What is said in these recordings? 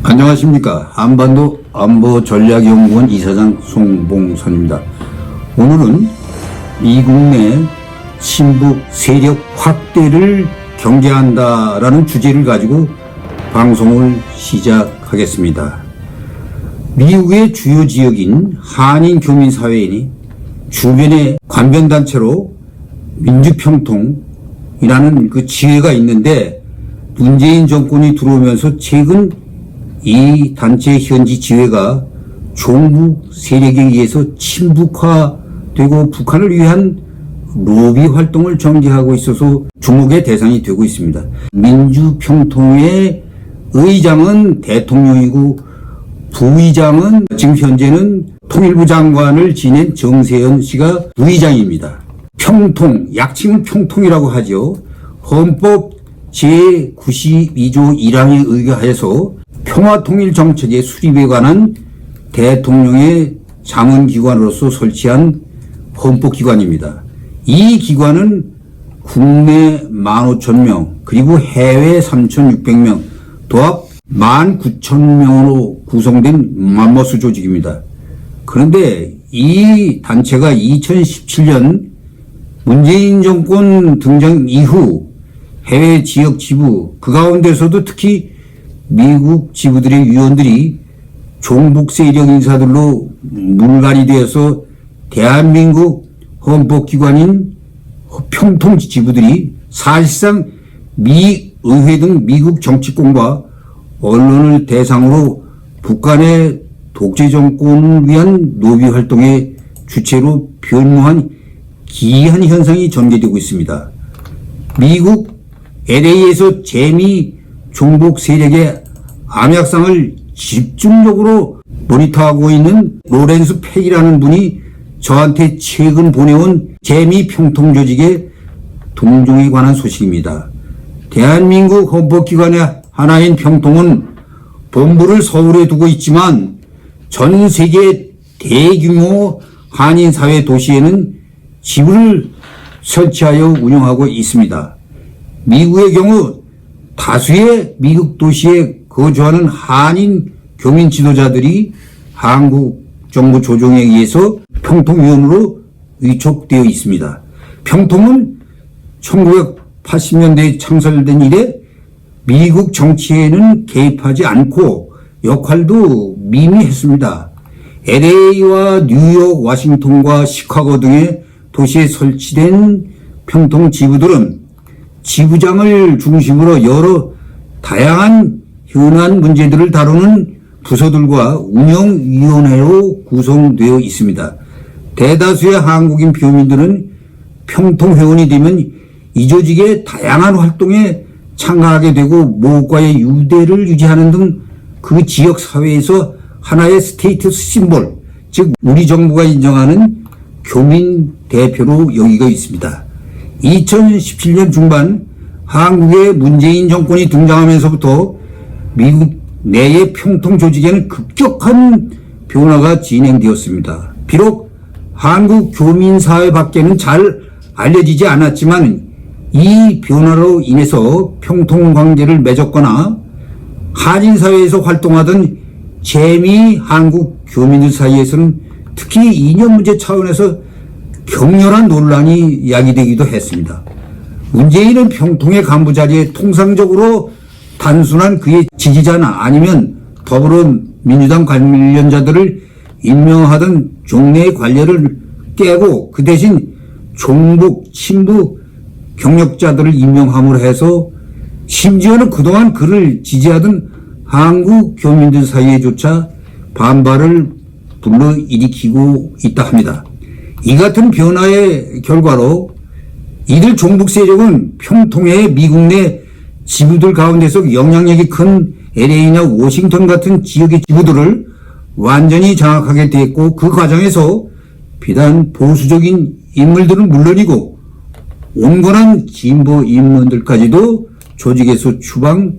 안녕하십니까. 한반도 안보전략연구원 이사장 송봉선입니다. 오늘은 미국 내 친북 세력 확대를 경계한다라는 주제를 가지고 방송을 시작하겠습니다. 미국의 주요 지역인 한인 교민사회이니 주변의 관변단체로 민주평통이라는 그 지회가 있는데, 문재인 정권이 들어오면서 최근 이 단체의 현지 지회가 종북 세력에 의해서 친북화되고 북한을 위한 로비 활동을 전개하고 있어서 주목의 대상이 되고 있습니다. 민주평통의 의장은 대통령이고 부의장은 지금 현재는 통일부 장관을 지낸 정세현 씨가 부의장입니다. 평통, 약칭은 평통이라고 하죠. 헌법 제92조 1항에 의거하여서 평화통일정책의 수립에 관한 대통령의 자문기관으로서 설치한 헌법기관입니다. 이 기관은 국내 15,000명 그리고 해외 3,600명 도합 19,000명으로 구성된 맘모스 조직입니다. 그런데 이 단체가 2017년 문재인 정권 등장 이후 해외 지역 지부, 그 가운데서도 특히 미국 지부들의 위원들이 종북 세력 인사들로 물갈이 되어서 대한민국 헌법기관인 평통 지부들이 사실상 미 의회 등 미국 정치권과 언론을 대상으로 북한의 독재 정권을 위한 로비 활동의 주체로 변모한 기이한 현상이 전개되고 있습니다. 미국 LA에서 재미 종북 세력의 암약상을 집중적으로 모니터하고 있는 로렌스 팩이라는 분이 저한테 최근 보내온 재미 평통 조직의 동종에 관한 소식입니다. 대한민국 헌법기관의 하나인 평통은 본부를 서울에 두고 있지만 전 세계 대규모 한인사회 도시에는 지부를 설치하여 운영하고 있습니다. 미국의 경우 다수의 미국 도시에 거주하는 한인 교민 지도자들이 한국 정부 조정에 의해서 평통위원으로 위촉되어 있습니다. 평통은 1980년대에 창설된 이래 미국 정치에는 개입하지 않고 역할도 미미했습니다. LA와 뉴욕, 워싱턴과 시카고 등의 도시에 설치된 평통 지부들은 지부장을 중심으로 여러 다양한 현안 문제들을 다루는 부서들과 운영위원회로 구성되어 있습니다. 대다수의 한국인 교민들은 평통회원이 되면 이 조직의 다양한 활동에 참가하게 되고 모국과의 유대를 유지하는 등 그 지역 사회에서 하나의 스테이터스 심볼, 즉 우리 정부가 인정하는 교민 대표로 여기고 있습니다. 2017년 중반 한국의 문재인 정권이 등장하면서부터 미국 내의 평통 조직에는 급격한 변화가 진행되었습니다. 비록 한국 교민사회 밖에는 잘 알려지지 않았지만 이 변화로 인해서 평통 관계를 맺었거나 한인사회에서 활동하던 재미 한국 교민들 사이에서는 특히 이념 문제 차원에서 격렬한 논란이 야기되기도 했습니다. 문재인은 평통의 간부 자리에 통상적으로 단순한 그의 지지자나 아니면 더불어민주당 관련자들을 임명하던 종래의 관례를 깨고 그 대신 종북, 친북 경력자들을 임명함으로 해서 심지어는 그동안 그를 지지하던 한국 교민들 사이에조차 반발을 불러일으키고 있다 합니다. 이 같은 변화의 결과로 이들 종북 세력은 평통의 미국 내 지부들 가운데서 영향력이 큰 LA나 워싱턴 같은 지역의 지부들을 완전히 장악하게 됐고, 그 과정에서 비단 보수적인 인물들은 물론이고 온건한 진보 인물들까지도 조직에서 추방,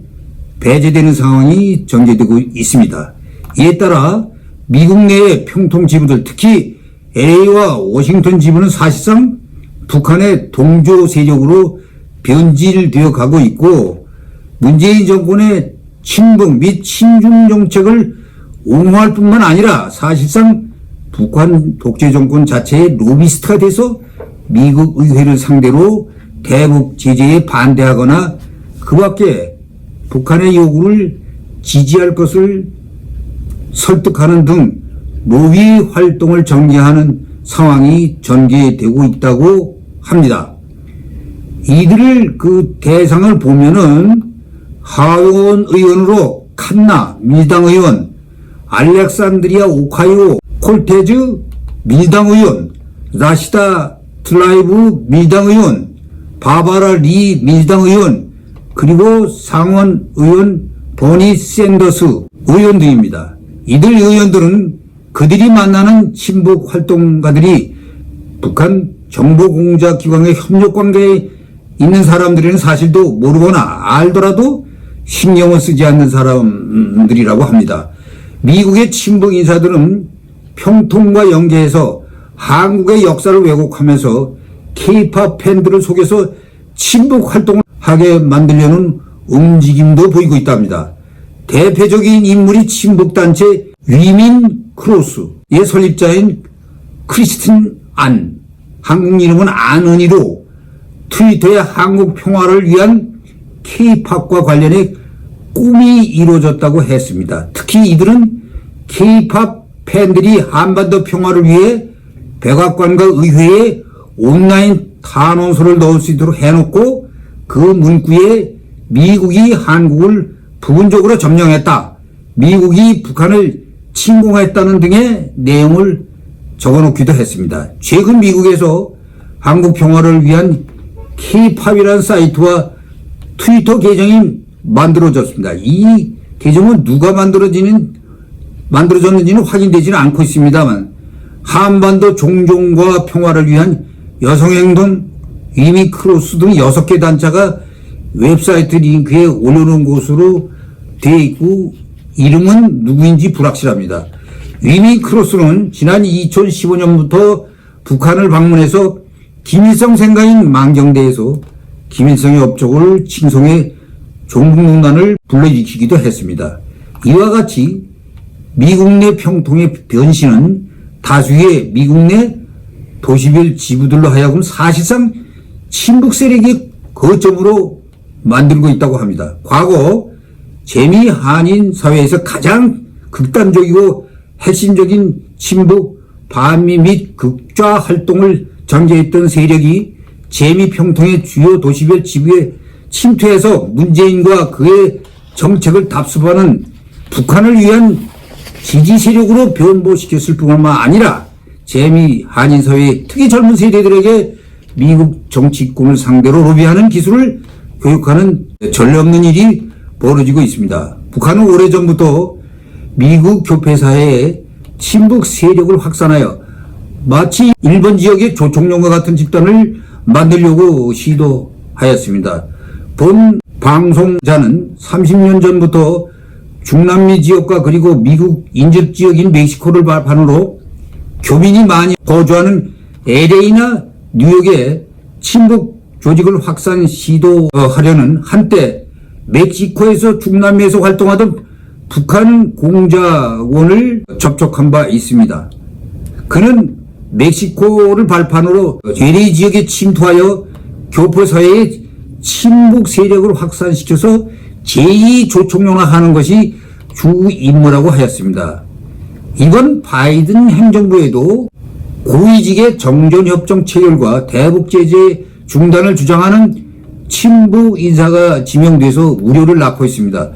배제되는 상황이 전개되고 있습니다. 이에 따라 미국 내의 평통 지부들, 특히 LA와 워싱턴 지부는 사실상 북한의 동조 세력으로 변질되어 가고 있고, 문재인 정권의 친북 및 친중 정책을 옹호할 뿐만 아니라 사실상 북한 독재 정권 자체의 로비스트가 돼서 미국 의회를 상대로 대북 제재에 반대하거나 그 밖에 북한의 요구를 지지할 것을 설득하는 등 로비 활동을 전개하는 상황이 전개되고 있다고 합니다. 이들을 그 대상을 보면은 하원 의원으로 칸나 민주당 의원, 알렉산드리아 오카이오 콜테즈 민주당 의원, 라시다 트라이브 민주당 의원, 바바라 리 민주당 의원, 그리고 상원 의원 버니 샌더스 의원 등입니다. 이들 의원들은 그들이 만나는 친북 활동가들이 북한 정보공작기관의 협력관계에 있는 사람들에는 사실도 모르거나 알더라도 신경을 쓰지 않는 사람들이라고 합니다. 미국의 친북 인사들은 평통과 연계해서 한국의 역사를 왜곡하면서 K-POP 팬들을 속여서 친북 활동을 하게 만들려는 움직임도 보이고 있답니다. 대표적인 인물이 친북단체 위민 크로스의 설립자인 크리스틴 안, 한국 이름은 안은희로 트위터에 한국 평화를 위한 K-POP과 관련해 꿈이 이루어졌다고 했습니다. 특히 이들은 K-POP 팬들이 한반도 평화를 위해 백악관과 의회에 온라인 탄원서를 넣을 수 있도록 해놓고 그 문구에 미국이 한국을 부분적으로 점령했다, 미국이 북한을 침공했다는 등의 내용을 적어놓기도 했습니다. 최근 미국에서 한국 평화를 위한 K-POP이라는 사이트와 트위터 계정이 만들어졌습니다. 이 계정은 누가 만들어졌는지는 확인되지는 않고 있습니다만 한반도 종종과 평화를 위한 여성행동, 위미크로스 등 6개 단체가 웹사이트 링크에 올려놓은 것으로 되어 있고 이름은 누구인지 불확실합니다. 위미크로스는 지난 2015년부터 북한을 방문해서 김일성 생가인 만경대에서 김일성의 업적을 칭송해 종북농단을 불러일으키기도 했습니다. 이와 같이 미국 내 평통의 변신은 다수의 미국 내 도시별 지부들로 하여금 사실상 친북 세력의 거점으로 만들고 있다고 합니다. 과거 재미 한인 사회에서 가장 극단적이고 핵심적인 친북 반미 및 극좌 활동을 전개했던 세력이 재미 평통의 주요 도시별 지부에 침투해서 문재인과 그의 정책을 답습하는 북한을 위한 지지 세력으로 변모시켰을 뿐만 아니라 재미 한인 사회의 특히 젊은 세대들에게 미국 정치권을 상대로 로비하는 기술을 교육하는 전례 없는 일이 벌어지고 있습니다. 북한은 오래전부터 미국 교폐사회에 친북 세력을 확산하여 마치 일본 지역의 조총련과 같은 집단을 만들려고 시도하였습니다. 본 방송자는 30년 전부터 중남미 지역과 그리고 미국 인접 지역인 멕시코를 발판으로 교민이 많이 거주하는 LA나 뉴욕에 친북 조직을 확산 시도하려는 한때 멕시코에서 중남미에서 활동하던 북한 공작원을 접촉한 바 있습니다. 그는 멕시코를 발판으로 LA 지역에 침투하여 교포사회의 친북 세력을 확산시켜서 제2조총련화하는 것이 주 임무라고 하였습니다. 이번 바이든 행정부에도 고위직의 정전협정 체결과 대북제재 중단을 주장하는 친북 인사가 지명돼서 우려를 낳고 있습니다.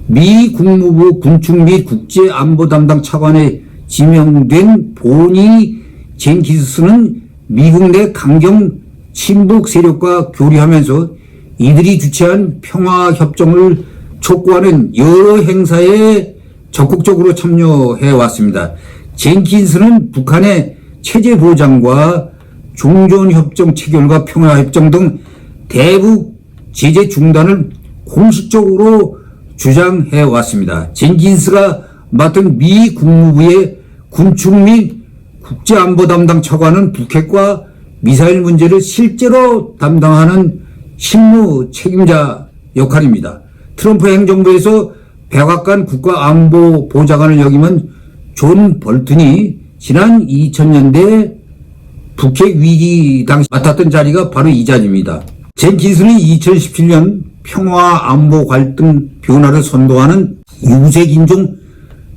미 국무부 군축 및 국제안보 담당 차관에 지명된 보니 젠킨스는 미국 내 강경 친북 세력과 교류하면서 이들이 주최한 평화협정을 촉구하는 여러 행사에 적극적으로 참여해 왔습니다. 젠킨스는 북한의 체제 보장과 종전협정 체결과 평화협정 등 대북 제재 중단을 공식적으로 주장해 왔습니다. 젠킨스가 맡은 미 국무부의 군축 및 국제안보 담당 차관은 북핵과 미사일 문제를 실제로 담당하는 실무 책임자 역할입니다. 트럼프 행정부에서 백악관 국가안보보좌관을 역임한 존 볼튼이 지난 2000년대 북핵 위기 당시 맡았던 자리가 바로 이 자리입니다. 젠킨스는 2017년 평화 안보 갈등 변화를 선도하는 유색인종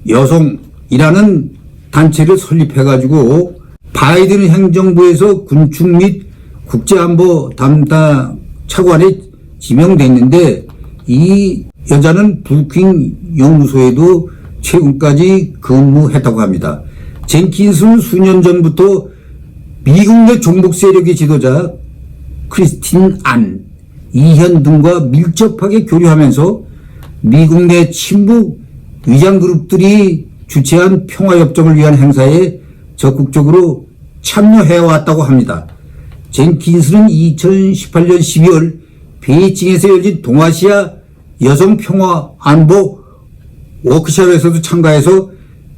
여성이라는 단체를 설립해가지고 바이든 행정부에서 군축 및 국제안보 담당 차관에 지명됐는데, 이 여자는 브루킹 연구소에도 최근까지 근무했다고 합니다. 젠킨스는 수년 전부터 미국 내 종북 세력의 지도자 크리스틴 안, 이현 등과 밀접하게 교류하면서 미국 내 친북 위장그룹들이 주최한 평화협정을 위한 행사에 적극적으로 참여해왔다고 합니다. 젠킨스는 2018년 12월 베이징에서 열린 동아시아 여성평화안보 워크숍에서도 참가해서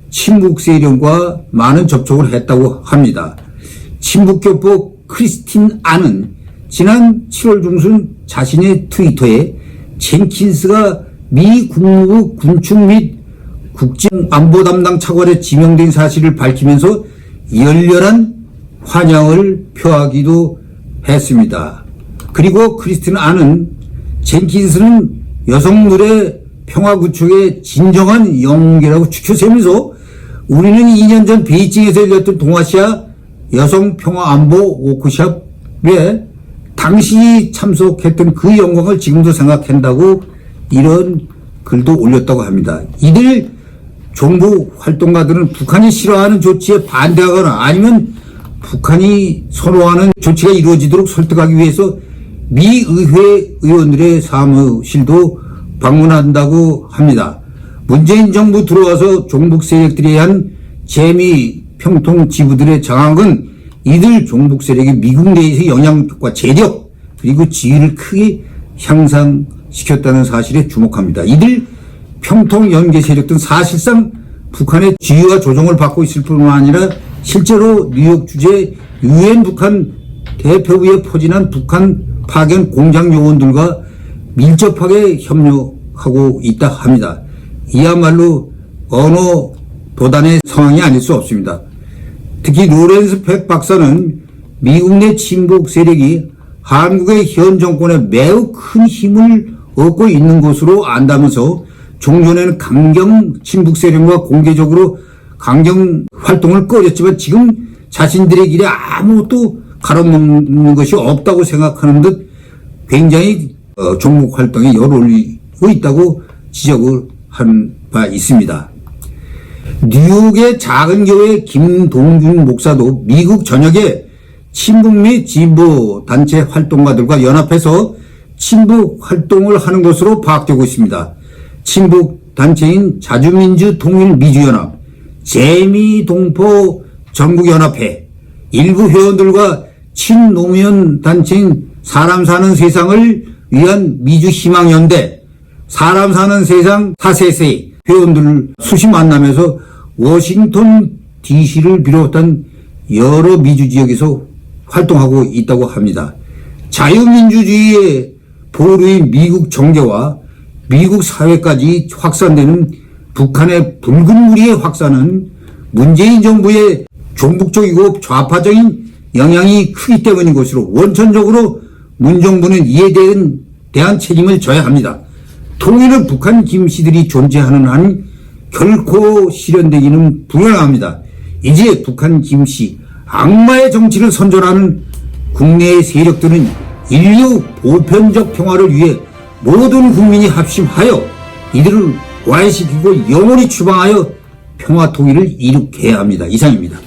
친북 세력과 많은 접촉을 했다고 합니다. 친북교포 크리스틴 안은 지난 7월 중순 자신의 트위터에 젠킨스가 미 국무부 군축 및 국정안보 담당 차관에 지명된 사실을 밝히면서 열렬한 환영을 표하기도 했습니다. 그리고 크리스틴 안은 젠킨스는 여성들의 평화 구축의 진정한 영웅이라고 추켜세우면서 우리는 2년 전 베이징에서 열렸던 동아시아 여성 평화 안보 워크숍에 당시 참석했던 그 영광을 지금도 생각한다고 이런 글도 올렸다고 합니다. 이들 종북 활동가들은 북한이 싫어하는 조치에 반대하거나 아니면 북한이 선호하는 조치가 이루어지도록 설득하기 위해서 미 의회 의원들의 사무실도 방문한다고 합니다. 문재인 정부 들어와서 종북 세력들에 의한 재미 평통 지부들의 장악은 이들 종북 세력이 미국 내에서 영향력과 재력 그리고 지위를 크게 향상시켰다는 사실에 주목합니다. 이들 평통 연계 세력들은 사실상 북한의 지위와 조종을 받고 있을 뿐만 아니라 실제로 뉴욕 주재 유엔 북한 대표부에 포진한 북한 파견 공장 요원들과 밀접하게 협력하고 있다 합니다. 이야말로 언어 도단의 상황이 아닐 수 없습니다. 특히 로렌스 백 박사는 미국 내 친북 세력이 한국의 현 정권에 매우 큰 힘을 얻고 있는 것으로 안다면서 종전에는 강경 친북 세력과 공개적으로 강경 활동을 꺼렸지만 지금 자신들의 길에 아무것도 가로막는 것이 없다고 생각하는 듯 굉장히 종북 활동에 열을 올리고 있다고 지적을 한 바 있습니다. 뉴욕의 작은 교회 김동균 목사도 미국 전역에 친북 및 진보 단체 활동가들과 연합해서 친북 활동을 하는 것으로 파악되고 있습니다. 친북 단체인 자주민주통일미주연합, 재미동포 전국연합회, 일부 회원들과 친노무현 단체인 사람 사는 세상을 위한 미주희망연대, 사람 사는 세상 4세세 회원들 수시 만나면서 워싱턴 DC를 비롯한 여러 미주 지역에서 활동하고 있다고 합니다. 자유민주주의의 보루인 미국 정계와 미국 사회까지 확산되는 북한의 붉은 무리의 확산은 문재인 정부의 종북적이고 좌파적인 영향이 크기 때문인 것으로 원천적으로 문 정부는 이에 대한 책임을 져야 합니다. 통일은 북한 김씨들이 존재하는 한 결코 실현되기는 불가능합니다. 이제 북한 김씨 악마의 정치를 선전하는 국내의 세력들은 인류 보편적 평화를 위해 모든 국민이 합심하여 이들을 와해시키고 영원히 추방하여 평화 통일을 이룩해야 합니다. 이상입니다.